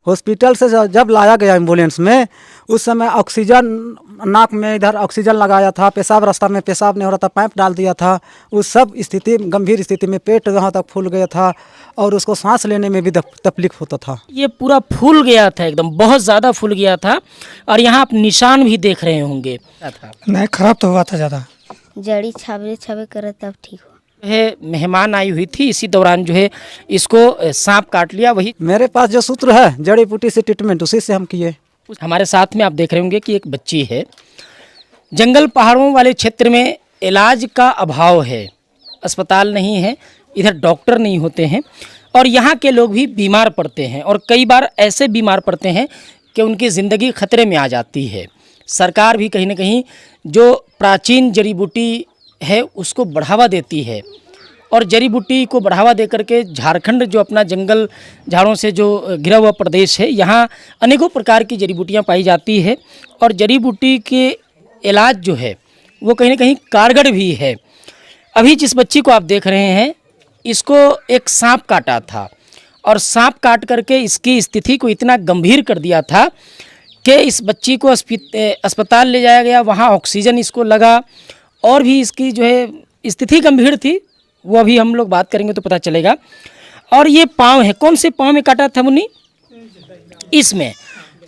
Hospital से जब लाया गया एम्बुलेंस में, उस समय ऑक्सीजन नाक में इधर ऑक्सीजन लगाया था, पेशाब रास्ता में पेशाब नहीं हो रहा था, पाइप डाल दिया था। उस सब स्थिति गंभीर स्थिति में पेट यहाँ तक फूल गया था और उसको सांस लेने में भी तकलीफ होता था। ये पूरा फूल गया था, एकदम बहुत ज़्यादा फूल गया था और यहाँ आप निशान भी देख रहे होंगे। क्या था? नहीं, खराब तो हुआ था ज़्यादा, जड़ी छाबे छाबे करे तब ठीक हो। है मेहमान आई हुई थी, इसी दौरान जो है इसको सांप काट लिया। वही मेरे पास जो सूत्र है जड़ी बूटी से ट्रीटमेंट उसी से हम किए। हमारे साथ में आप देख रहे होंगे कि एक बच्ची है। जंगल पहाड़ों वाले क्षेत्र में इलाज का अभाव है, अस्पताल नहीं है, इधर डॉक्टर नहीं होते हैं और यहाँ के लोग भी बीमार पड़ते हैं और कई बार ऐसे बीमार पड़ते हैं कि उनकी ज़िंदगी खतरे में आ जाती है। सरकार भी कहीं ना कहीं जो प्राचीन जड़ी बूटी है उसको बढ़ावा देती है और जड़ी बूटी को बढ़ावा देकर के झारखंड जो अपना जंगल झाड़ों से जो घिरा हुआ प्रदेश है, यहाँ अनेकों प्रकार की जड़ी बूटियाँ पाई जाती है और जड़ी बूटी के इलाज जो है वो कहीं ना कहीं कारगर भी है। अभी जिस बच्ची को आप देख रहे हैं, इसको एक सांप काटा था और सांप काट करके इसकी स्थिति को इतना गंभीर कर दिया था कि इस बच्ची को अस्पताल ले जाया गया, वहाँ ऑक्सीजन इसको लगा और भी इसकी जो है स्थिति गंभीर थी। वो अभी हम लोग बात करेंगे तो पता चलेगा। और ये पाँव है, कौन से पाँव में काटा था मुन्नी? इसमें।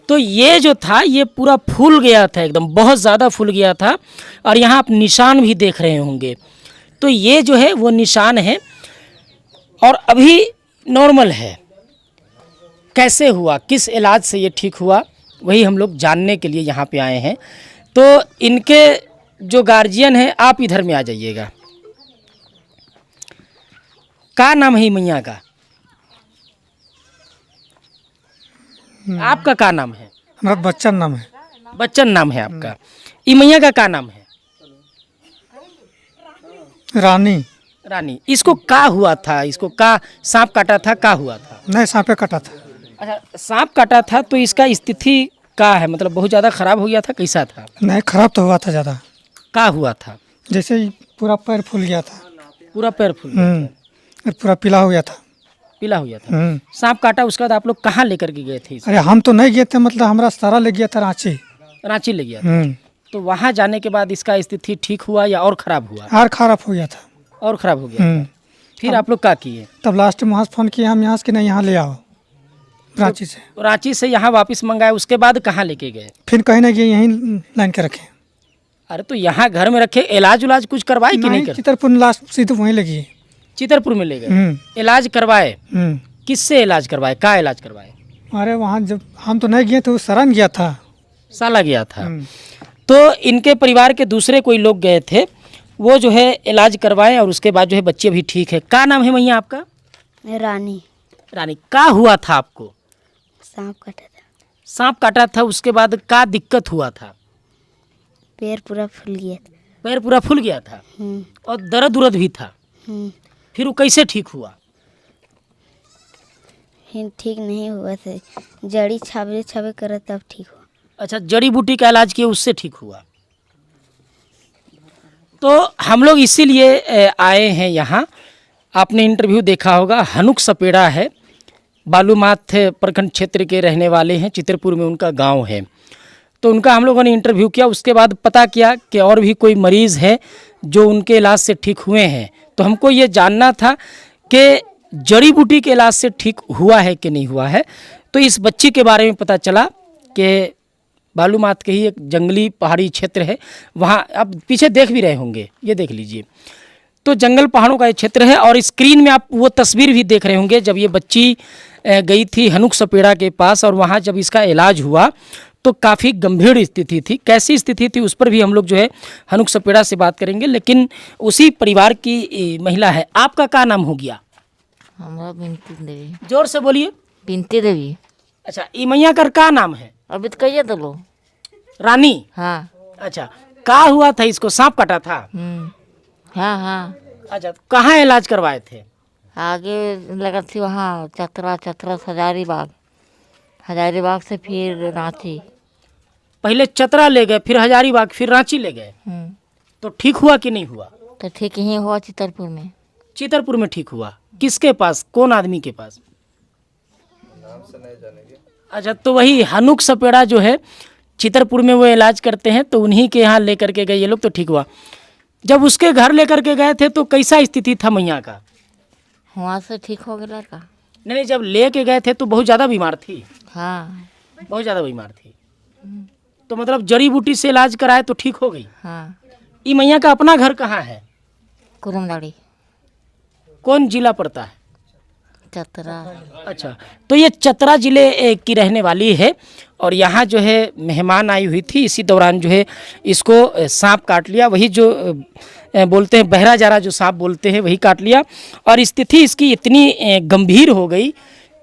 तो ये जो था ये पूरा फूल गया था, एकदम बहुत ज़्यादा फूल गया था और यहाँ आप निशान भी देख रहे होंगे। तो ये जो है वो निशान है और अभी नॉर्मल है। कैसे हुआ, किस इलाज से ये ठीक हुआ, वही हम लोग जानने के लिए यहाँ पे आए हैं। तो इनके जो गार्जियन है, आप इधर में आ जाइएगा। क्या नाम है मैया का? आपका क्या नाम है? हमारा बच्चन नाम है। बच्चन नाम है आपका। ई मैया का क्या नाम है? रानी। रानी। इसको क्या हुआ था? इसको क्या सांप काटा था? क्या हुआ था? नहीं, सांपे कटा था। अच्छा, सांप काटा था तो इसका स्थिति क्या है, मतलब बहुत ज़्यादा खराब हो गया था, कैसा था? नहीं, खराब तो हुआ था ज़्यादा। क्या हुआ था? जैसे ही पूरा पैर फूल गया था। पूरा पैर फूल गया था, और पूरा पीला हो गया था। पीला हो गया था। सांप काटा, उसके बाद आप लोग कहाँ लेकर के गए थे इसे? अरे हम तो नहीं गए थे, मतलब हमारा सारा ले गया था रांची। रांची ले गया था। तो वहाँ जाने के बाद इसका स्थिति ठीक हुआ या और खराब हुआ? और खराब हो गया था। और खराब हो गया था। फिर आप लोग क्या किए? तब लास्ट में वहाँ से फ़ोन किया हम, यहाँ से कि नहीं यहाँ ले आओ, रांची से। रांची से यहाँ वापस मंगाए, उसके बाद कहाँ लेके गए? फिर कहीं ना कहीं यहीं लाइन के रखे। अरे तो यहाँ घर में रखे, इलाज उलाज कुछ करवाए कि नहीं कर? चितरपुर लास्ट सीधे वहीं लगी। चितरपुर में ले गए, इलाज करवाए? किससे इलाज करवाए, क्या इलाज करवाए? अरे वहाँ जब हम तो नहीं गए थे, वो सरान गया था, साला गया था। तो इनके परिवार के दूसरे कोई लोग गए थे, वो जो है इलाज करवाए और उसके बाद जो है बच्चे भी ठीक है। क्या नाम है मैया आपका? रानी। रानी। क्या हुआ था आपको? सांप काटा था। सांप काटा था, उसके बाद क्या दिक्कत हुआ था? पैर पूरा फूल गया था। पैर पूरा फूल गया था और दर्द उर्द भी था। फिर वो कैसे ठीक हुआ? फिर ठीक नहीं हुआ था, जड़ी छाबे छाबे करे तब ठीक हुआ। अच्छा, जड़ी बूटी का इलाज किया, उससे ठीक हुआ। तो हम लोग इसीलिए आए हैं यहाँ। आपने इंटरव्यू देखा होगा, हनुक सपेड़ा है, बालूमाथ प्रखंड क्षेत्र के रहने वाले हैं, चितरपुर में उनका गांव है। तो उनका हम लोगों ने इंटरव्यू किया, उसके बाद पता किया कि और भी कोई मरीज़ है जो उनके इलाज से ठीक हुए हैं। तो हमको ये जानना था कि जड़ी बूटी के इलाज से ठीक हुआ है कि नहीं हुआ है। तो इस बच्ची के बारे में पता चला कि बालूमाथ के ही एक जंगली पहाड़ी क्षेत्र है, वहाँ आप पीछे देख भी रहे होंगे, ये देख लीजिए। तो जंगल पहाड़ों का एक क्षेत्र है और स्क्रीन में आप वो तस्वीर भी देख रहे होंगे जब ये बच्ची गई थी हनुक सपेड़ा के पास और वहाँ जब इसका इलाज हुआ तो काफ़ी गंभीर स्थिति थी। कैसी स्थिति थी उस पर भी हम लोग जो है हनुक सपेड़ा से बात करेंगे, लेकिन उसी परिवार की महिला है। आपका क्या नाम हो गया? हमारा बिनती देवी। जोर से बोलिए। बिनती देवी। अच्छा, ई मैया का क्या नाम है? अभी तो कहिए तो लो। रानी। हाँ। अच्छा, क्या हुआ था इसको? सांप काटा था? हाँ हाँ। अच्छा, कहाँ इलाज करवाए थे? आगे लगा थी वहाँ चतरा हजारीबाग से फिर रांची। पहले चतरा ले गए, फिर हजारीबाग, फिर रांची ले गए। तो ठीक हुआ कि नहीं हुआ? तो ठीक ही हुआ चितरपुर में। चितरपुर में ठीक हुआ। किसके पास, कौन आदमी के पास? अच्छा, तो वही हनुक सपेड़ा जो है चितरपुर में वो इलाज करते हैं, तो उन्हीं के यहाँ लेकर के गए ये लोग, तो ठीक हुआ। जब उसके घर लेकर के गए थे तो कैसा स्थिति था मैया का? वहाँ से ठीक हो गया का। नहीं, जब ले के गए थे तो बहुत ज़्यादा बीमार थी। हाँ बहुत ज़्यादा बीमार थी, तो मतलब जड़ी बूटी से इलाज कराए तो ठीक हो गई। हाँ। ये मैया का अपना घर कहाँ है? कुरुमदाड़ी कौन जिला पड़ता है? चतरा। अच्छा, तो ये चतरा जिले की रहने वाली है और यहाँ जो है मेहमान आई हुई थी, इसी दौरान जो है इसको सांप काट लिया। वही जो बोलते हैं बहरा जारा जो सांप बोलते हैं, वही काट लिया। और स्थिति इसकी इतनी गंभीर हो गई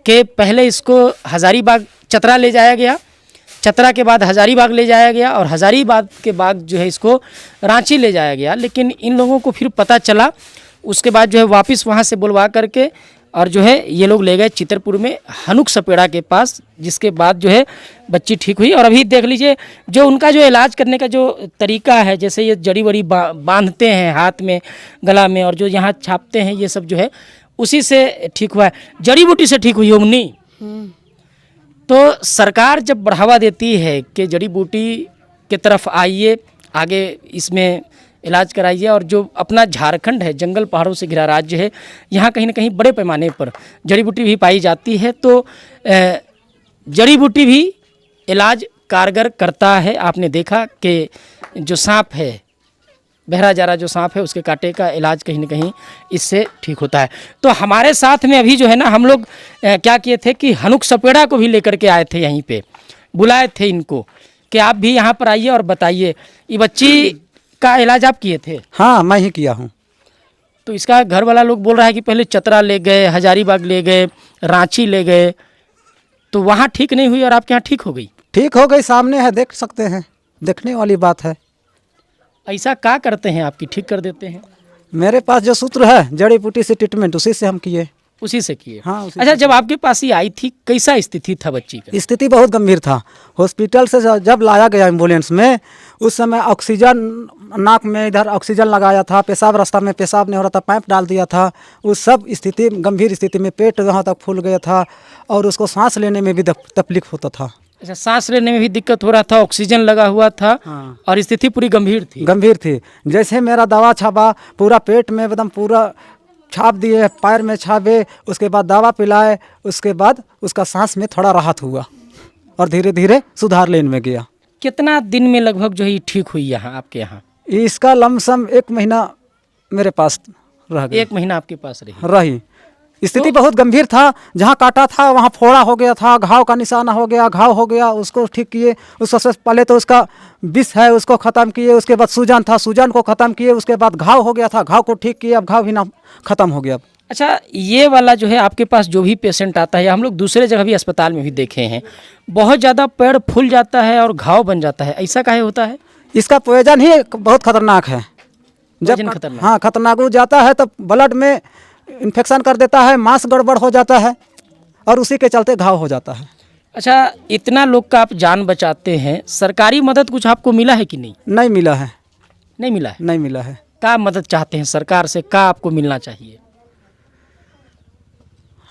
कि पहले इसको हज़ारीबाग चतरा ले जाया गया, चतरा के बाद हज़ारीबाग ले जाया गया और हज़ारीबाग के बाद जो है इसको रांची ले जाया गया। लेकिन इन लोगों को फिर पता चला, उसके बाद जो है वापस वहाँ से बुलवा करके और जो है ये लोग ले गए चितरपुर में हनुक सपेड़ा के पास, जिसके बाद जो है बच्ची ठीक हुई। और अभी देख लीजिए जो उनका जो इलाज करने का जो तरीका है, जैसे ये जड़ी बड़ी बांधते हैं हाथ में, गला में, और जो यहाँ छापते हैं, ये सब जो है उसी से ठीक हुआ है। जड़ी बूटी से ठीक हुई होंगी। तो सरकार जब बढ़ावा देती है कि जड़ी बूटी की तरफ आइए, आगे इसमें इलाज कराइए, और जो अपना झारखंड है जंगल पहाड़ों से घिरा राज्य है, यहाँ कहीं ना कहीं बड़े पैमाने पर जड़ी बूटी भी पाई जाती है, तो जड़ी बूटी भी इलाज कारगर करता है। आपने देखा कि जो सांप है, बहरा जारा जो सांप है, उसके कांटे का इलाज कहीं ना कहीं इससे ठीक होता है। तो हमारे साथ में अभी जो है ना, हम लोग क्या किए थे कि हनुक सपेड़ा को भी लेकर के आए थे, यहीं पे बुलाए थे इनको कि आप भी यहाँ पर आइए और बताइए। ये बच्ची का इलाज आप किए थे? हाँ, मैं ही किया हूँ। तो इसका घर वाला लोग बोल रहा है कि पहले चतरा ले गए, हजारीबाग ले गए, रांची ले गए, तो वहाँ ठीक नहीं हुई और आपके यहाँ ठीक हो गई। ठीक हो गई, सामने है, देख सकते हैं, देखने वाली बात है। ऐसा क्या करते हैं आपकी ठीक कर देते हैं? मेरे पास जो सूत्र है जड़ी बूटी से ट्रीटमेंट, उसी से हम किए। उसी से किए? हाँ, उसी अच्छा, जब आपके पास ही आई थी कैसा स्थिति था बच्ची का? स्थिति बहुत गंभीर था। हॉस्पिटल से जब लाया गया एम्बुलेंस में, उस समय ऑक्सीजन नाक में, इधर ऑक्सीजन लगाया था, पेशाब रास्ता में पेशाब नहीं हो रहा था, पाइप डाल दिया था। उस सब स्थिति गंभीर स्थिति में पेट यहाँ तक फूल गया था और उसको सांस लेने में भी तकलीफ होता था। अच्छा, सांस लेने में भी दिक्कत हो रहा था, ऑक्सीजन लगा हुआ था। हाँ। और स्थिति पूरी गंभीर थी? गंभीर थी। जैसे मेरा दवा छापा, पूरा पेट में एकदम पूरा छाप दिए, पैर में छापे, उसके बाद दवा पिलाए, उसके बाद उसका सांस में थोड़ा राहत हुआ और धीरे धीरे सुधार लेन में गया। कितना दिन में लगभग जो है ये ठीक हुई यहाँ आपके यहाँ? इसका लमसम 1 महीना मेरे पास रह गई। 1 महीना आपके पास रही। स्थिति बहुत गंभीर था। जहाँ काटा था वहाँ फोड़ा हो गया था, घाव का निशाना हो गया, घाव हो गया, उसको ठीक किए। उसको सबसे पहले तो उसका विष है उसको ख़त्म किए, उसके बाद सूजन था, सूजन को ख़त्म किए, उसके बाद घाव हो गया था, घाव को ठीक किए, अब घाव भी ना ख़त्म हो गया। अच्छा, ये वाला जो है आपके पास जो भी पेशेंट आता है, हम लोग दूसरे जगह भी अस्पताल में भी देखे हैं, बहुत ज़्यादा पेड़ फूल जाता है और घाव बन जाता है, ऐसा काहे होता है? इसका पॉइजन ही बहुत खतरनाक है। पॉइजन खतरनाक? हाँ, खतरनाक हो जाता है तो ब्लड में इन्फेक्शन कर देता है, मांस गड़बड़ हो जाता है और उसी के चलते घाव हो जाता है। अच्छा, इतना लोग का आप जान बचाते हैं, सरकारी मदद कुछ आपको मिला है कि नहीं? नहीं मिला है। नहीं मिला है? नहीं मिला है। क्या मदद चाहते हैं सरकार से, क्या आपको मिलना चाहिए?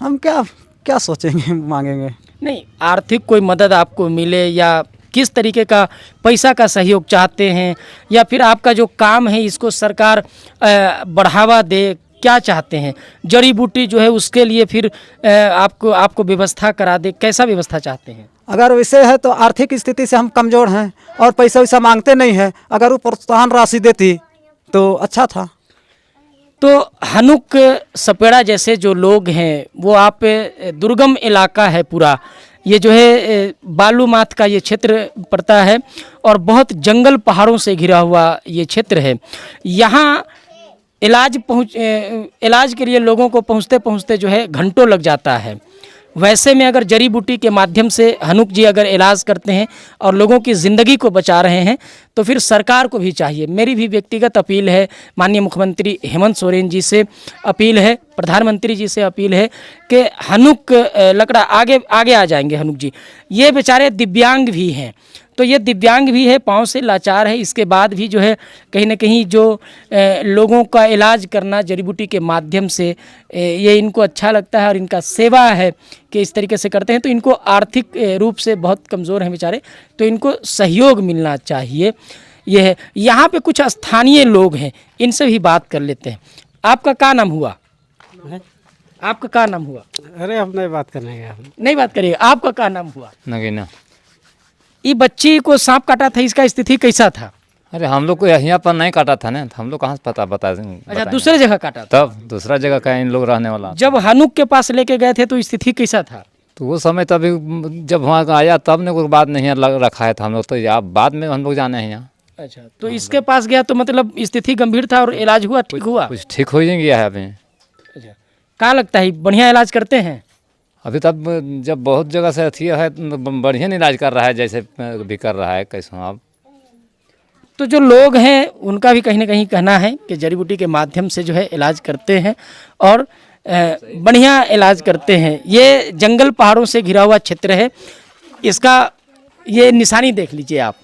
हम क्या क्या सोचेंगे, मांगेंगे? नहीं, आर्थिक कोई मदद आपको मिले या किस तरीके का पैसा का सहयोग चाहते हैं, या फिर आपका जो काम है इसको सरकार बढ़ावा दे, क्या चाहते हैं? जड़ी बूटी जो है उसके लिए फिर आपको व्यवस्था करा दे, कैसा व्यवस्था चाहते हैं? अगर वैसे है तो आर्थिक स्थिति से हम कमज़ोर हैं और पैसा वैसा मांगते नहीं हैं, अगर वो प्रोत्साहन राशि देती तो अच्छा था। तो हनुक सपेड़ा जैसे जो लोग हैं वो, आप दुर्गम इलाका है पूरा, ये जो है बालूमाथ का ये क्षेत्र पड़ता है और बहुत जंगल पहाड़ों से घिरा हुआ ये क्षेत्र है। यहाँ इलाज के लिए लोगों को पहुँचते पहुँचते जो है घंटों लग जाता है। वैसे में अगर जड़ी बूटी के माध्यम से हनुक जी अगर इलाज करते हैं और लोगों की ज़िंदगी को बचा रहे हैं, तो फिर सरकार को भी चाहिए। मेरी भी व्यक्तिगत अपील है, माननीय मुख्यमंत्री हेमंत सोरेन जी से अपील है, प्रधानमंत्री जी से अपील है कि हनुक लकड़ा आगे आगे आ जाएंगे। हनुक जी ये बेचारे दिव्यांग भी हैं, तो ये दिव्यांग भी है, पाँव से लाचार है, इसके बाद भी जो है कहीं ना कहीं जो लोगों का इलाज करना जड़ी बूटी के माध्यम से ये इनको अच्छा लगता है और इनका सेवा है कि इस तरीके से करते हैं। तो इनको आर्थिक रूप से बहुत कमज़ोर हैं बेचारे, तो इनको सहयोग मिलना चाहिए। ये है, यहाँ पे कुछ स्थानीय लोग हैं, इनसे भी बात कर लेते हैं। आपका क्या नाम हुआ? आपका क्या नाम हुआ? अरे हम नहीं बात करने गए हम। नहीं बात करिएगा। आपका क्या नाम हुआ? नगीना। ये बच्ची को सांप काटा था, इसका स्थिति कैसा था? अरे हम लोग को यहाँ पर नहीं काटा था ना, तो हम लोग कहाँ से बता अच्छा, दूसरे जगह काटा था। तब दूसरा जगह का इन लोग रहने वाला। जब हनुक के पास लेके गए थे तो स्थिति कैसा था? तो वो समय तभी जब वहाँ आया तब ने कोई बात नहीं रखा है था हम लोग, तो या बाद में हम लोग जाने हैं यहाँ। अच्छा, तो इसके पास गया तो मतलब स्थिति गंभीर था और इलाज हुआ, ठीक हुआ? कुछ ठीक हो ही गया है अभी। अच्छा, क्या लगता है बढ़िया इलाज करते हैं? अभी तब जब बहुत जगह से अथी है बढ़िया इलाज कर रहा है, जैसे भी कर रहा है कैसे आप। तो जो लोग हैं उनका भी कहीं ना कहीं कहना है कि जड़ी बूटी के माध्यम से जो है इलाज करते हैं और बढ़िया इलाज करते हैं। ये जंगल पहाड़ों से घिरा हुआ क्षेत्र है, इसका ये निशानी देख लीजिए आप,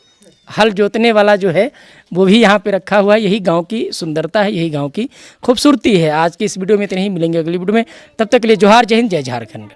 हल जोतने वाला जो है वो भी यहाँ पे रखा हुआ है। यही गांव की सुंदरता है, यही गांव की खूबसूरती है। आज की इस वीडियो में इतने ही, मिलेंगे अगली वीडियो में, तब तक के लिए जोहार, जय हिंद, जय झारखंड।